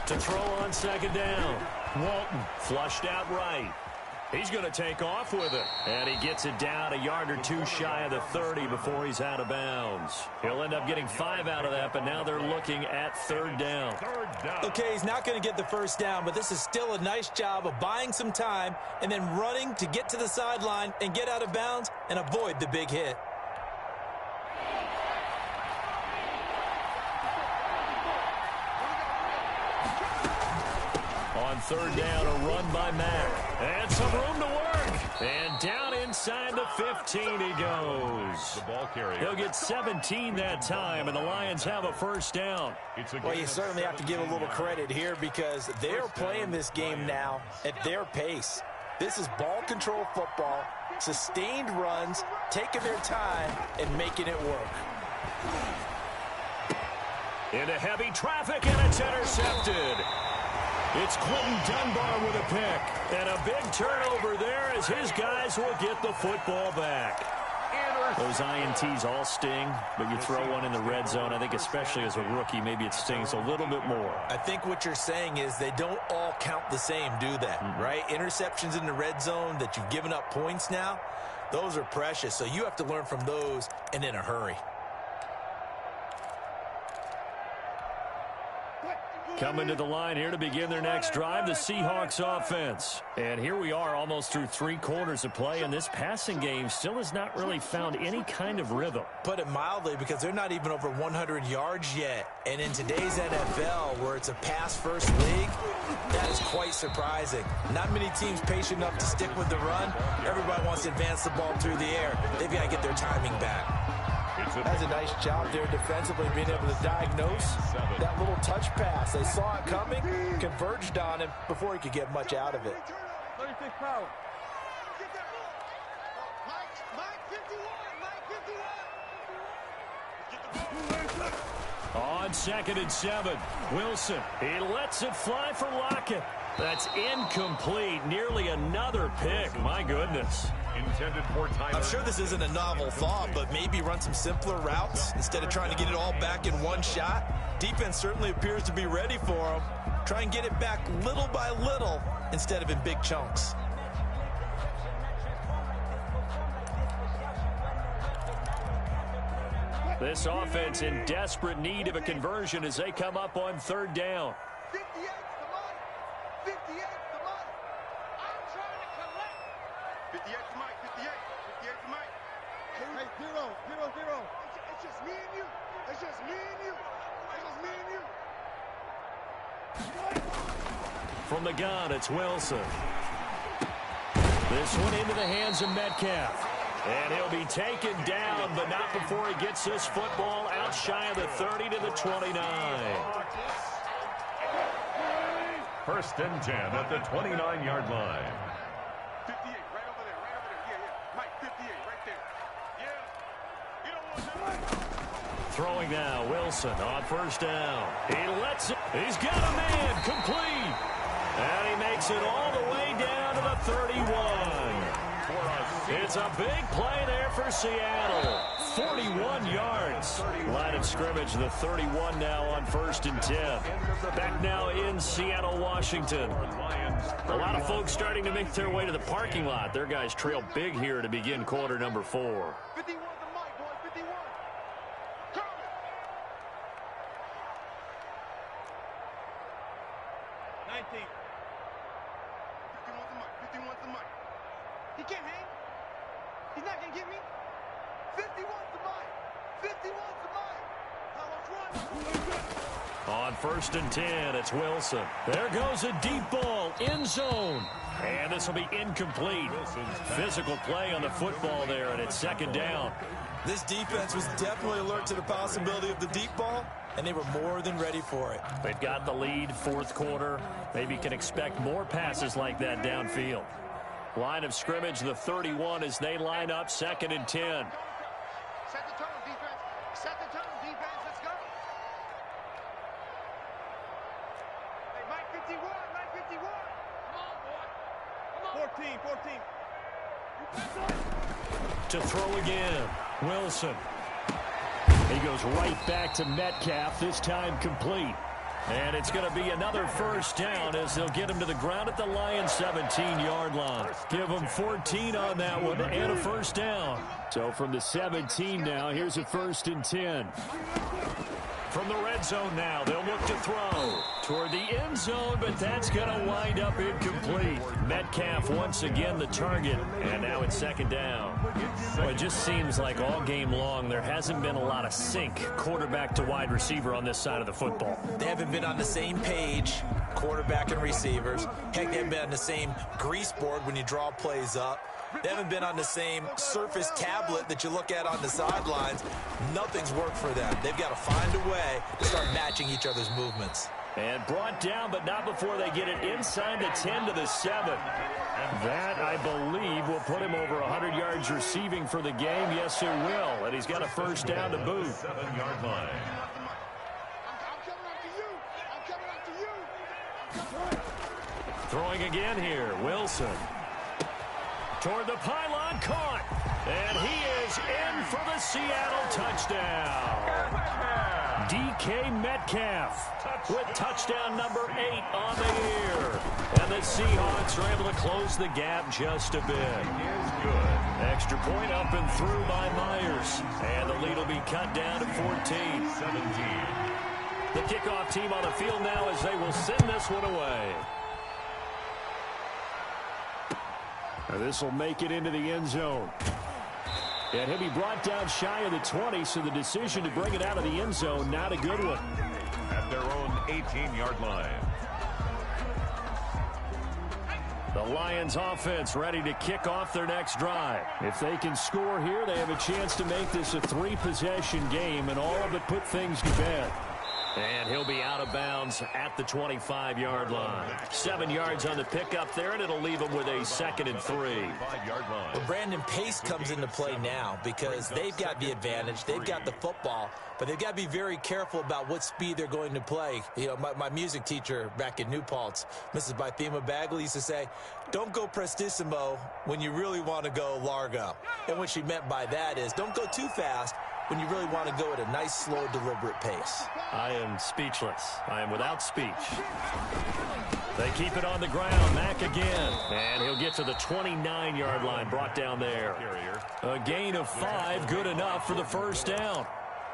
To throw on 2nd down. Walton flushed out right. He's going to take off with it. And he gets it down a yard or 2 shy of the 30 before he's out of bounds. He'll end up getting 5 out of that, but now they're looking at 3rd down. Okay, he's not going to get the 1st down, but this is still a nice job of buying some time and then running to get to the sideline and get out of bounds and avoid the big hit. On 3rd down, a run by Mack. And some room to work. And down inside the 15 he goes. The ball carrier. He'll get 17 that time, and the Lions have a 1st down. Well, you certainly have to give a little credit here because they're playing this game now at their pace. This is ball control football, sustained runs, taking their time, and making it work. Into heavy traffic, and it's intercepted. It's Quentin Dunbar with a pick. And a big turnover there as his guys will get the football back. Those INTs all sting, but you throw one in the red zone, I think especially as a rookie, maybe it stings a little bit more. I think what you're saying is they don't all count the same, do they? Right? Interceptions in the red zone that you've given up points now, those are precious. So you have to learn from those and in a hurry. Coming to the line here to begin their next drive, the Seahawks offense. And here we are almost through 3 quarters of play, and this passing game still has not really found any kind of rhythm. Put it mildly, because they're not even over 100 yards yet. And in today's NFL, where it's a pass-first league, that is quite surprising. Not many teams patient enough to stick with the run. Everybody wants to advance the ball through the air. They've got to get their timing back. That's a nice job there defensively, being able to diagnose that little touch pass. They saw it coming, converged on him before he could get much out of it. 36 power. On 2nd and 7, Wilson. He lets it fly for Lockett. That's incomplete. Nearly another pick. My goodness. Intended for Tyler. I'm sure this isn't a novel thought, but maybe run some simpler routes instead of trying to get it all back in one shot. Defense certainly appears to be ready for him. Try and get it back little by little instead of in big chunks. This offense in desperate need of a conversion as they come up on 3rd down. 58's the money. 58's the money. I'm trying to collect. 58's the mic. 58's the mic. Hey, 0. It's just me and you. It's just me and you. It's just me and you. From the gun, it's Wilson. This one into the hands of Metcalf. And he'll be taken down, but not before he gets this football out shy of the 30 to the 29. 1st and 10 at the 29-yard line. 58, right over there. Yeah. Mike, 58, right there. Yeah. You don't want that. Throwing now, Wilson on 1st down. He lets it. He's got a man complete. And he makes it all the way down to the 31. It's a big play there for Seattle. 41 yards. Line of scrimmage, the 31 now on 1st and 10. Back now in Seattle, Washington. A lot of folks starting to make their way to the parking lot. Their guys trail big here to begin quarter number 4. 51's the mic, boy. 51. Come. can't get me. 51's the mine. 51's the mine. On 1st and 10, it's Wilson. There goes a deep ball, end zone. And this will be incomplete. Physical play on the football there, and it's 2nd down. This defense was definitely alert to the possibility of the deep ball, and they were more than ready for it. They've got the lead, 4th quarter. Maybe can expect more passes like that downfield. Line of scrimmage, the 31 as they line up, 2nd and 10. Set the tone, defense. Set the tone, defense. Let's go. Hey, Mike 51, Mike 51. Come on, boy. Come on. 14. To throw again, Wilson. He goes right back to Metcalf, this time complete. And it's going to be another 1st down as they'll get him to the ground at the Lions' 17-yard line. Give him 14 on that one and a 1st down. So from the 17 now, here's a 1st and 10. From the red zone now, they'll look to throw toward the end zone, but that's going to wind up incomplete. Metcalf once again the target, and now it's 2nd down. Well, it just seems like all game long there hasn't been a lot of sync quarterback to wide receiver on this side of the football. They haven't been on the same page, quarterback and receivers. Heck, they haven't been on the same grease board when you draw plays up. They haven't been on the same Surface tablet that you look at on the sidelines. Nothing's worked for them. They've got to find a way to start matching each other's movements. And brought down, but not before they get it inside the 10 to the 7. And that, I believe, will put him over 100 yards receiving for the game. Yes, it will. And he's got a 1st down to boot. 7-yard line. Throwing again here, Wilson. Toward the pylon, caught. And he is in for the Seattle touchdown. DK Metcalf with touchdown number 8 on the year. And the Seahawks are able to close the gap just a bit. Extra point up and through by Myers. And the lead will be cut down to 14. 17. The kickoff team on the field now as they will send this one away. This will make it into the end zone. And he'll be brought down shy of the 20, so the decision to bring it out of the end zone, not a good one. At their own 18-yard line. The Lions offense ready to kick off their next drive. If they can score here, they have a chance to make this a 3-possession game and all of it put things to bed. And he'll be out of bounds at the 25-yard line. 7 yards on the pickup there, and it'll leave him with a 2nd and 3. 5-yard line. Well, Brandon, pace comes into play now because they've got the advantage. They've got the football, but they've got to be very careful about what speed they're going to play. You know, my music teacher back in New Paltz, Mrs. Bythema Bagley, used to say, don't go prestissimo when you really want to go largo. And what she meant by that is don't go too fast when you really want to go at a nice, slow, deliberate pace. I am speechless. I am without speech. They keep it on the ground. Mack again. And he'll get to the 29-yard line, brought down there. A gain of 5, good enough for the 1st down.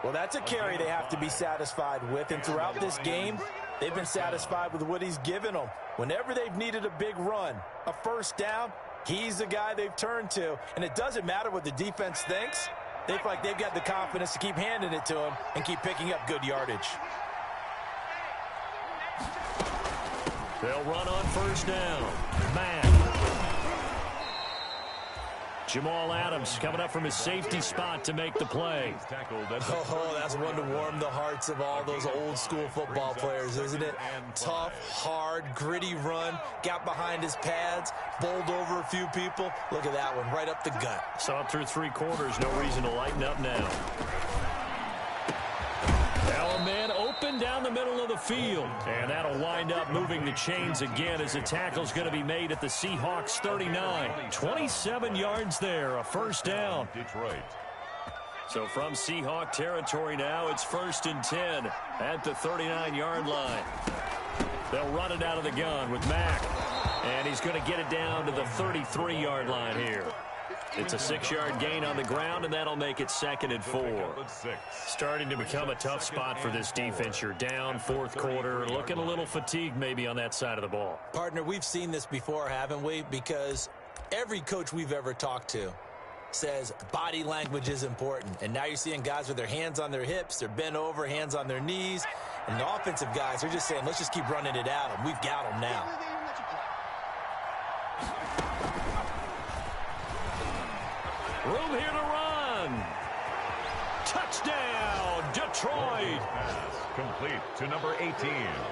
Well, that's a carry they have to be satisfied with. And throughout this game, they've been satisfied with what he's given them. Whenever they've needed a big run, a 1st down, he's the guy they've turned to. And it doesn't matter what the defense thinks. They feel like they've got the confidence to keep handing it to him and keep picking up good yardage. They'll run on 1st down. Mack. Jamal Adams coming up from his safety spot to make the play. Oh, that's one to warm the hearts of all those old school football players, isn't it? Tough, hard, gritty run, got behind his pads, bowled over a few people. Look at that one, right up the gut. Saw it through 3 quarters, no reason to lighten up now. Now a man open down the middle of the field. And that'll wind up moving the chains again as the tackle's going to be made at the Seahawks 39. 27 yards there, a 1st down. Detroit. So from Seahawk territory now, it's 1st and 10 at the 39-yard line. They'll run it out of the gun with Mack. And he's going to get it down to the 33-yard line here. It's a 6-yard gain on the ground, and that'll make it 2nd and 4. Starting to become a tough spot for this defense. You're down 4th quarter, looking a little fatigued maybe on that side of the ball. Partner, we've seen this before, haven't we? Because every coach we've ever talked to says body language is important. And now you're seeing guys with their hands on their hips, they're bent over, hands on their knees. And the offensive guys are just saying, let's just keep running it at them. We've got them now. Room here to run. Touchdown, Detroit. Complete to number 18.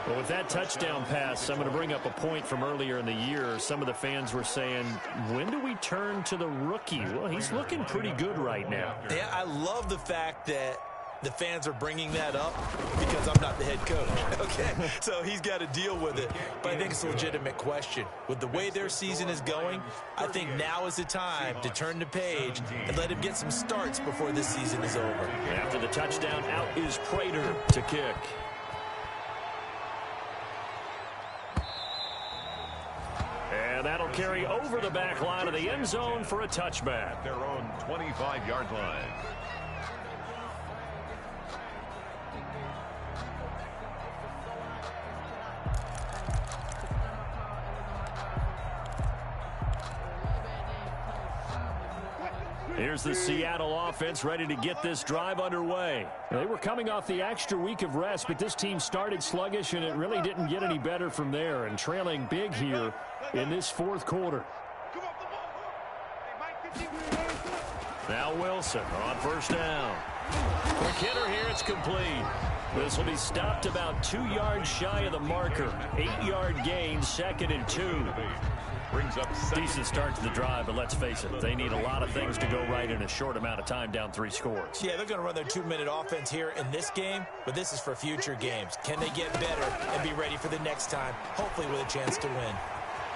Well, with that touchdown pass, I'm going to bring up a point from earlier in the year. Some of the fans were saying, when do we turn to the rookie? Well, he's looking pretty good right now. Yeah, I love the fact that the fans are bringing that up because I'm not the head coach, okay? So he's got to deal with it. But I think it's a legitimate question. With the way their season is going, I think now is the time to turn the page and let him get some starts before this season is over. After the touchdown, out is Prater to kick. And that'll carry over the back line of the end zone for a touchback. Their own 25-yard line. Here's the Seattle offense ready to get this drive underway. They were coming off the extra week of rest, but this team started sluggish, and it really didn't get any better from there, and trailing big here in this fourth quarter. Now Wilson on first down. Quick hitter here, it's complete. This will be stopped about 2 yards shy of the marker. 8-yard gain, 2nd and 2. Brings up decent start to the drive, but let's face it, they need a lot of things to go right in a short amount of time, down 3 scores. Yeah, they're going to run their 2-minute offense here in this game, but this is for future games. Can they get better and be ready for the next time, hopefully with a chance to win?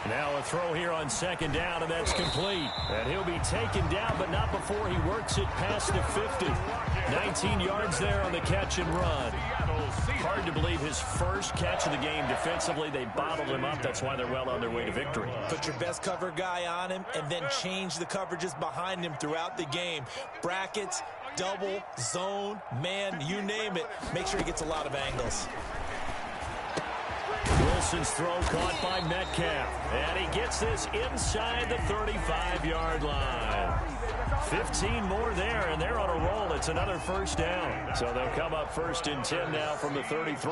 Now a throw here on 2nd down, and that's complete. And he'll be taken down, but not before he works it past the 50. 19 yards there on the catch and run. Hard to believe his first catch of the game defensively. They bottled him up. That's why they're well on their way to victory. Put your best cover guy on him and then change the coverages behind him throughout the game. Brackets, double, zone, man, you name it. Make sure he gets a lot of angles. Wilson's throw caught by Metcalf. And he gets this inside the 35-yard line. 15 more there, and they're on a roll. It's another first down. So they'll come up 1st and 10 now from the 33.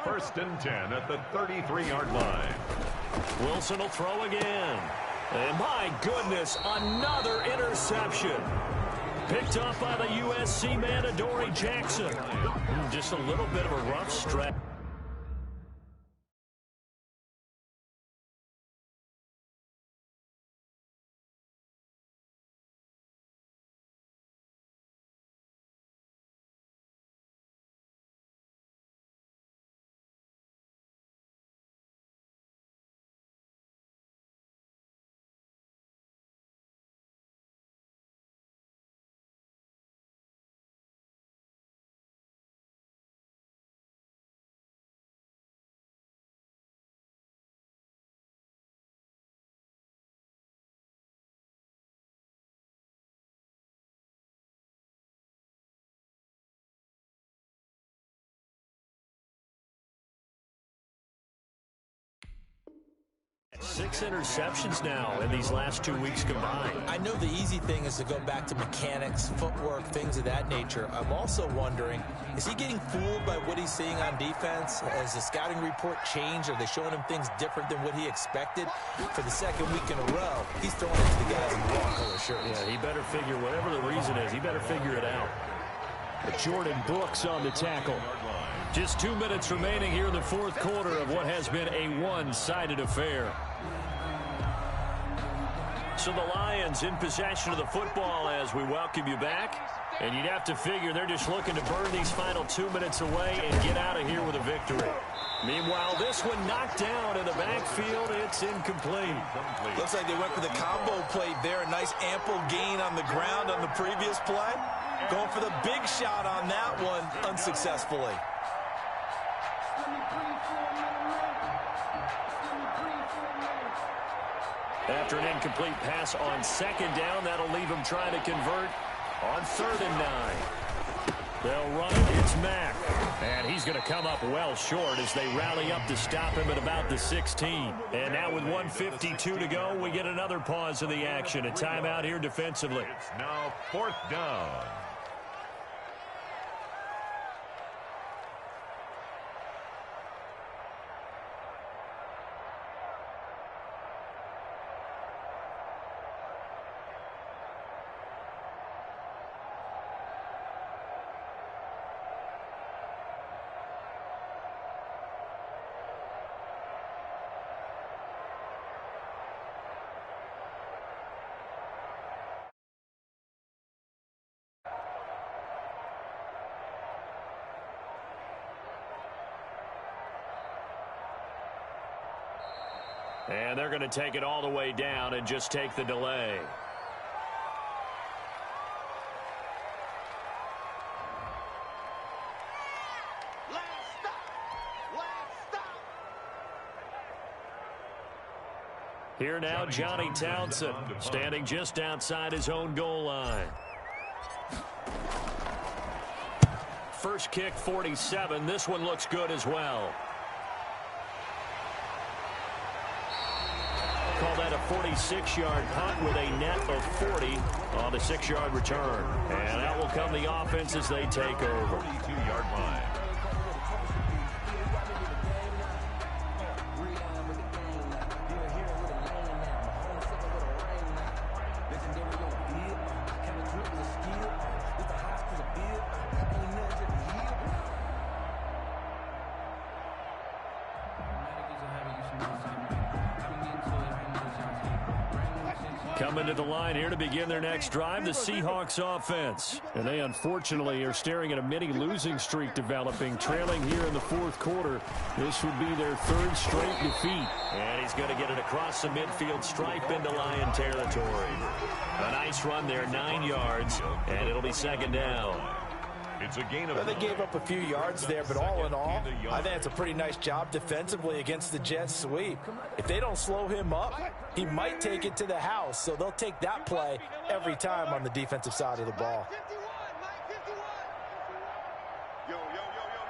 1st and 10 at the 33-yard line. Wilson will throw again. And my goodness, another interception. Picked up by the USC man, Adoree Jackson. Just a little bit of a rough stretch. Six interceptions now in these last 2 weeks combined. I know the easy thing is to go back to mechanics, footwork, things of that nature. I'm also wondering, is he getting fooled by what he's seeing on defense? Has the scouting report changed? Are they showing him things different than what he expected? For the 2nd week in a row, he's throwing it to the guys in the wrong color shirts. Yeah, he better figure, whatever the reason is, he better figure it out. Jordan Brooks on the tackle. Just 2 minutes remaining here in the fourth quarter of what has been a one-sided affair. So the Lions in possession of the football as we welcome you back. And you'd have to figure they're just looking to burn these final 2 minutes away and get out of here with a victory. Meanwhile, this one knocked down in the backfield. It's incomplete. Looks like they went for the combo play there. A nice ample gain on the ground on the previous play. Going for the big shot on that one unsuccessfully. After an incomplete pass on 2nd down, that'll leave him trying to convert on 3rd and 9. They'll run it. It's Mack. And he's going to come up well short as they rally up to stop him at about the 16. And now with 1:52 to go, we get another pause in the action. A timeout here defensively. It's now 4th down. And they're going to take it all the way down and just take the delay. Here now, Johnny Townsend, standing just outside his own goal line. First kick, 47. This one looks good as well. Call that a 46-yard punt with a net of 40 on the 6-yard return. And out will come the offense as they take over. 42-yard line. Coming to the line here to begin their next drive, the Seahawks offense. And they unfortunately are staring at a mini losing streak developing, trailing here in the 4th quarter. This would be their 3rd straight defeat. And he's going to get it across the midfield stripe into Lion territory. A nice run there, 9 yards, and it'll be 2nd down. It's a gain of well, they gave up a few yards there, but all in all, I think it's a pretty nice job defensively against the Jets sweep. If they don't slow him up, he might take it to the house, so they'll take that play every time on the defensive side of the ball. Yo, yo, yo, yo,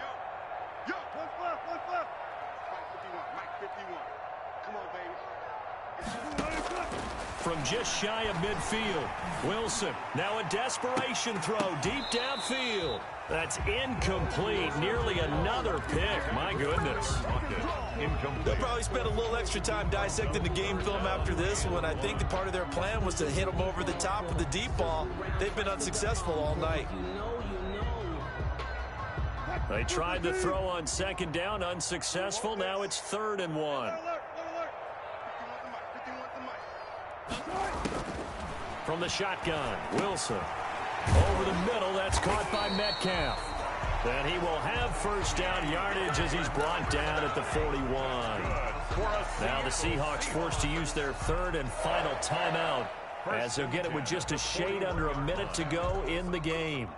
yo. Yo, one left. Mike 51, Mike 51. Come on, baby. From just shy of midfield, Wilson, now a desperation throw deep downfield. That's incomplete. Nearly another pick. My goodness. They'll probably spend a little extra time dissecting the game film after this one. I think the part of their plan was to hit them over the top of the deep ball. They've been unsuccessful all night. They tried to throw on 2nd down, unsuccessful. Now it's 3rd and 1. From the shotgun, Wilson. Over the middle, that's caught by Metcalf. Then he will have 1st down yardage as he's brought down at the 41. Now the Seahawks forced to use their 3rd and final timeout as they'll get it with just a shade under a minute to go in the game.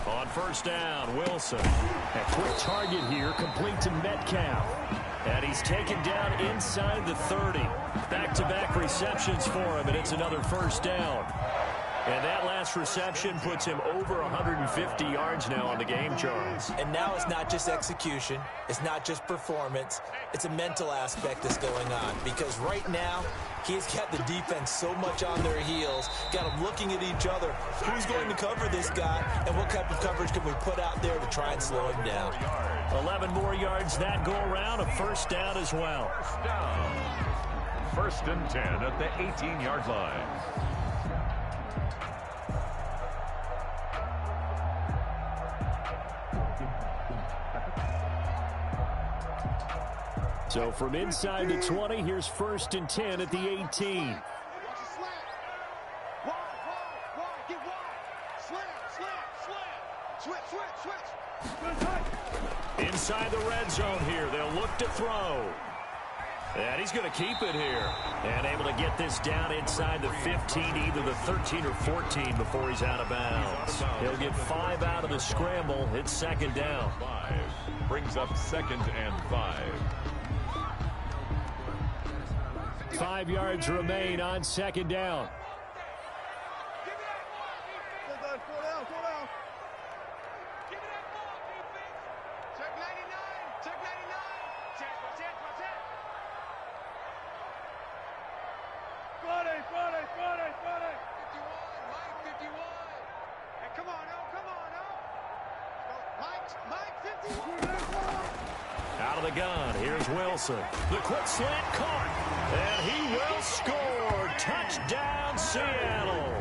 On 1st down, Wilson. A quick target here, complete to Metcalf. And he's taken down inside the 30. Back-to-back receptions for him, and it's another 1st down. And that last reception puts him over 150 yards now on the game, Charles. And now it's not just execution. It's not just performance. It's a mental aspect that's going on. Because right now, he's got the defense so much on their heels, got them looking at each other. Who's going to cover this guy, and what type of coverage can we put out there to try and slow him down? 11 more yards that go around, a 1st down as well. 1st down. 1st and 10 at the 18-yard line. So from inside the 20, here's 1st and 10 at the 18. Watch the slant. Wide. Get wide. Slant. Switch. Inside the red zone here. They'll look to throw. And he's going to keep it here. And able to get this down inside the 15, either the 13 or 14 before he's out of bounds. He'll get 5 out of the scramble. It's second down. 5 brings up 2nd and 5. 5 yards remain on second down. Out of the gun, here's Wilson. The quick slant caught, and he will score. Touchdown, Seattle.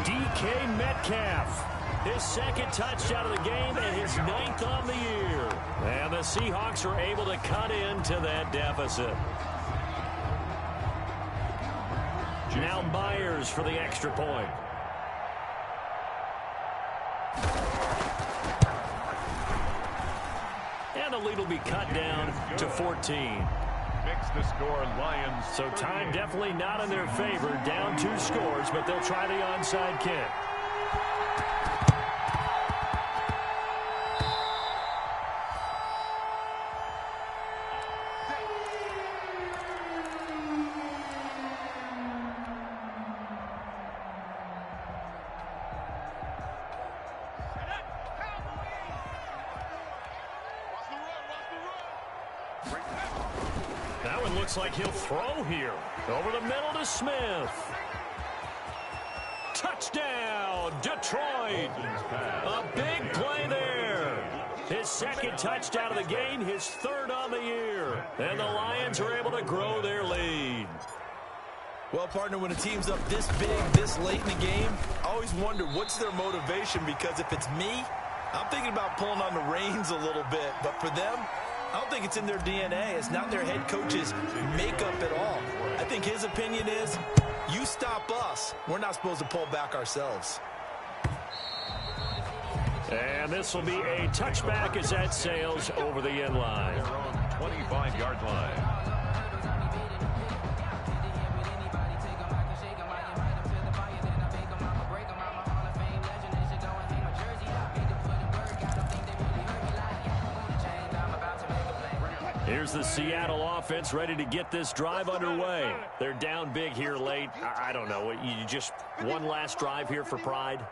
DK Metcalf. His 2nd touchdown of the game and his 9th on the year. And the Seahawks are able to cut into that deficit. Now Myers for the extra point. And the lead will be cut down to 14. Makes the score Lions. So time definitely not in their favor. Down 2 scores, but they'll try the onside kick. That one looks like he'll throw here. Over the middle to Smith. Touchdown, Detroit. A big play there. His 2nd touchdown of the game, his 3rd on the year. And the Lions are able to grow their lead. Well, partner, when a team's up this big, this late in the game, I always wonder what's their motivation, because if it's me, I'm thinking about pulling on the reins a little bit. But for them, I don't think it's in their DNA. It's not their head coach's makeup at all. I think his opinion is, you stop us, we're not supposed to pull back ourselves. And this will be a touchback as that sails over the end line. Their own 25-yard line. Here's the Seattle offense ready to get this drive underway. They're down big here late. I don't know. You just one last drive here for pride?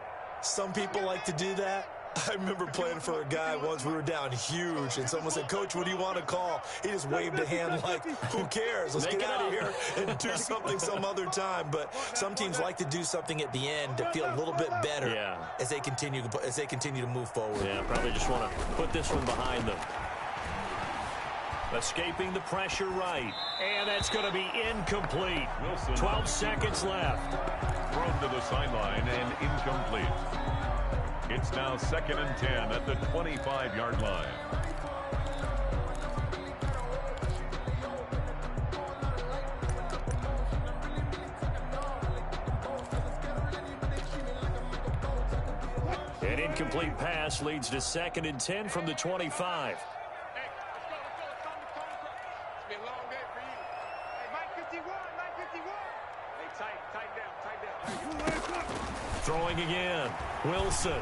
Some people like to do that. I remember playing for a guy once. We were down huge, and someone said, "Coach, what do you want to call?" He just waved a hand like, who cares? Let's get out of here and do something some other time. But some teams like to do something at the end to feel a little bit better as they continue to move forward. Yeah, probably just want to put this one behind them. Escaping the pressure right. And that's going to be incomplete. Wilson. 12 seconds left. Thrown to the sideline and incomplete. It's now 2nd and 10 at the 25-yard line. An incomplete pass leads to 2nd and 10 from the 25. Throwing again. Wilson.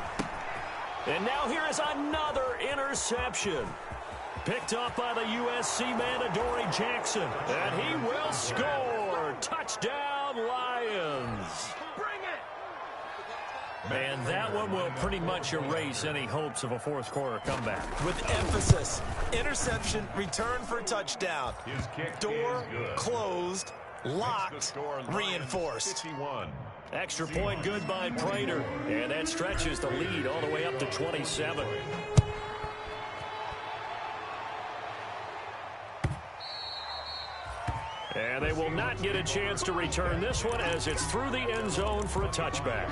And now here is another interception. Picked up by the USC man, Adoree Jackson. And he will score. Touchdown, Lions. And that one will pretty much erase any hopes of a fourth quarter comeback. With emphasis, interception, return for touchdown. His kick Door is good. closed, locked, reinforced. 51. Extra point good by Prater. And that stretches the lead all the way up to 27. And they will not get a chance to return this one as it's through the end zone for a touchback.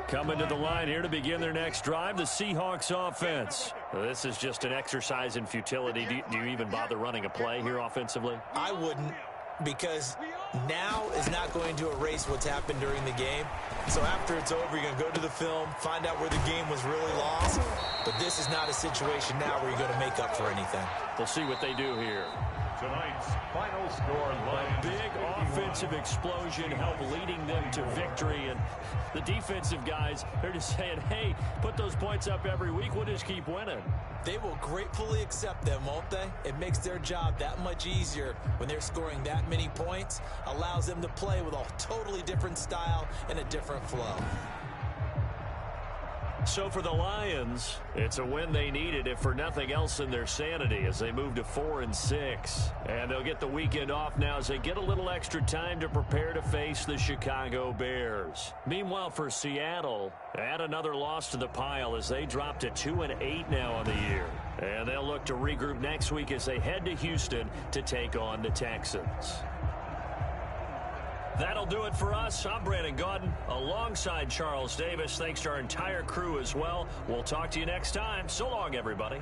Coming to the line here to begin their next drive, the Seahawks offense. This is just an exercise in futility. Do you even bother running a play here offensively? I wouldn't, because now is not going to erase what's happened during the game. So after it's over, you're going to go to the film, find out where the game was really lost. But this is not a situation now where you're going to make up for anything. We'll see what they do here. Tonight's final score line. A big offensive explosion helped leading them to victory. And the defensive guys, they're just saying, hey, put those points up every week. We'll just keep winning. They will gratefully accept them, won't they? It makes their job that much easier when they're scoring that many points. Allows them to play with a totally different style and a different flow. So for the Lions, it's a win they needed, if for nothing else, in their sanity as they move to 4-6. And they'll get the weekend off now as they get a little extra time to prepare to face the Chicago Bears. Meanwhile, for Seattle, add another loss to the pile as they drop to 2-8 now on the year. And they'll look to regroup next week as they head to Houston to take on the Texans. That'll do it for us. I'm Brandon Gaudin alongside Charles Davis. Thanks to our entire crew as well. We'll talk to you next time. So long, everybody.